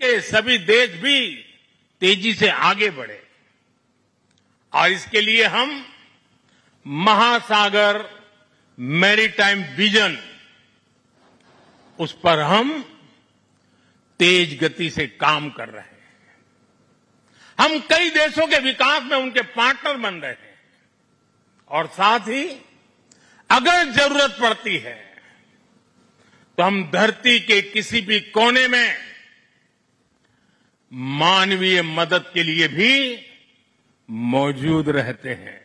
के सभी देश भी तेजी से आगे बढ़े और इसके लिए हम महासागर मैरीटाइम विजन उस पर हम तेज गति से काम कर रहे हैं। हम कई देशों के विकास में उनके पार्टनर बन रहे हैं और साथ ही अगर जरूरत पड़ती है तो हम धरती के किसी भी कोने में मानवीय मदद के लिए भी मौजूद रहते हैं।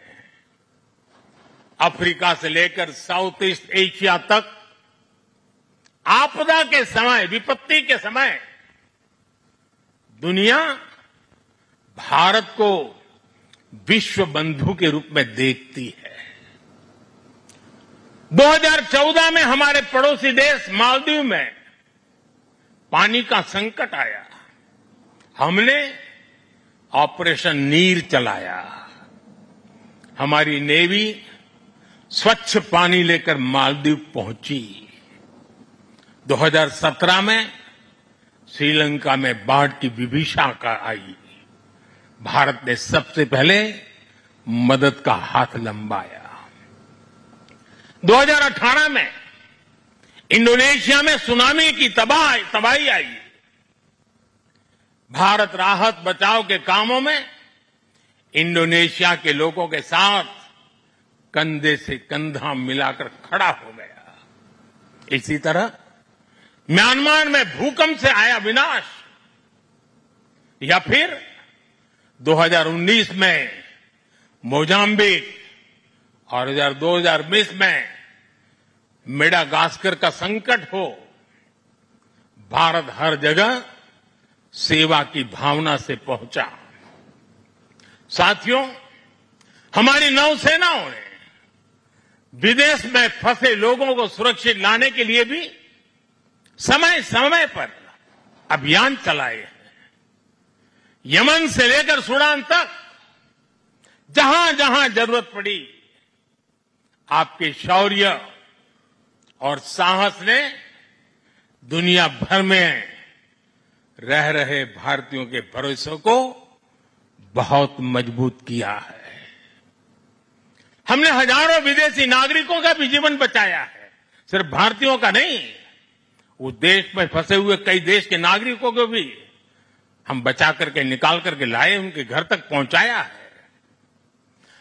अफ्रीका से लेकर साउथ ईस्ट एशिया तक आपदा के समय, विपत्ति के समय दुनिया भारत को विश्व बंधु के रूप में देखती है। 2014 में हमारे पड़ोसी देश मालदीव में पानी का संकट आया। हमने ऑपरेशन नीर चलाया। हमारी नेवी स्वच्छ पानी लेकर मालदीव पहुंची। 2017 में श्रीलंका में बाढ़ की विभीषिका आई। भारत ने सबसे पहले मदद का हाथ लंबाया। 2018 में इंडोनेशिया में सुनामी की तबाही आई। भारत राहत बचाव के कामों में इंडोनेशिया के लोगों के साथ कंधे से कंधा मिलाकर खड़ा हो गया। इसी तरह म्यांमार में भूकंप से आया विनाश, या फिर 2019 में मोजाम्बिक और 2020 में मेडागास्कर का संकट हो, भारत हर जगह सेवा की भावना से पहुंचा। साथियों, हमारी नौसेनाओं ने विदेश में फंसे लोगों को सुरक्षित लाने के लिए भी समय समय पर अभियान चलाए हैं। यमन से लेकर सूडान तक जहां जहां जरूरत पड़ी, आपके शौर्य और साहस ने दुनिया भर में रह रहे भारतीयों के भरोसे को बहुत मजबूत किया है। हमने हजारों विदेशी नागरिकों का भी जीवन बचाया है, सिर्फ भारतीयों का नहीं, उस देश में फंसे हुए कई देश के नागरिकों को भी हम बचा करके निकाल करके लाए, उनके घर तक पहुंचाया है।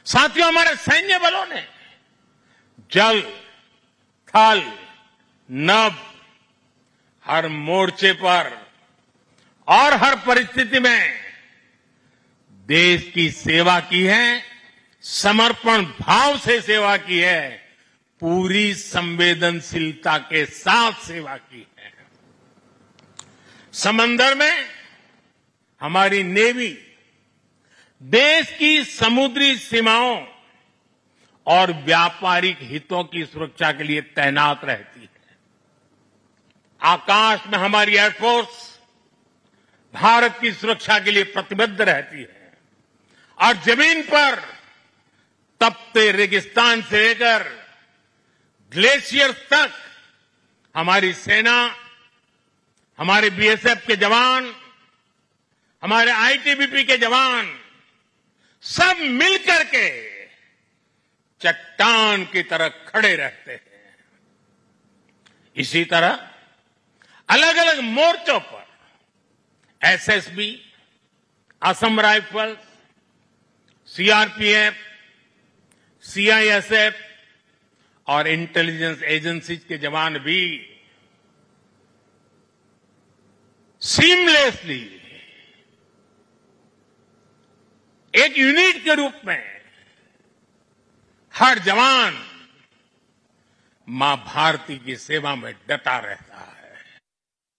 साथियों, हमारे सैन्य बलों ने जल, थल, नभ हर मोर्चे पर और हर परिस्थिति में देश की सेवा की है, समर्पण भाव से सेवा की है, पूरी संवेदनशीलता के साथ सेवा की है। समंदर में हमारी नेवी देश की समुद्री सीमाओं और व्यापारिक हितों की सुरक्षा के लिए तैनात रहती है। आकाश में हमारी एयरफोर्स भारत की सुरक्षा के लिए प्रतिबद्ध रहती है और जमीन पर तपते रेगिस्तान से लेकर ग्लेशियर तक हमारी सेना, हमारे बीएसएफ के जवान, हमारे आईटीबीपी के जवान सब मिलकर के चट्टान की तरह खड़े रहते हैं। इसी तरह अलग अलग मोर्चों पर SSB, Assam rifles, CRPF, CISF और इंटेलिजेंस एजेंसीज के जवान भी सीमलेसली एक यूनिट के रूप में हर जवान मां भारती की सेवा में डटा रहता है।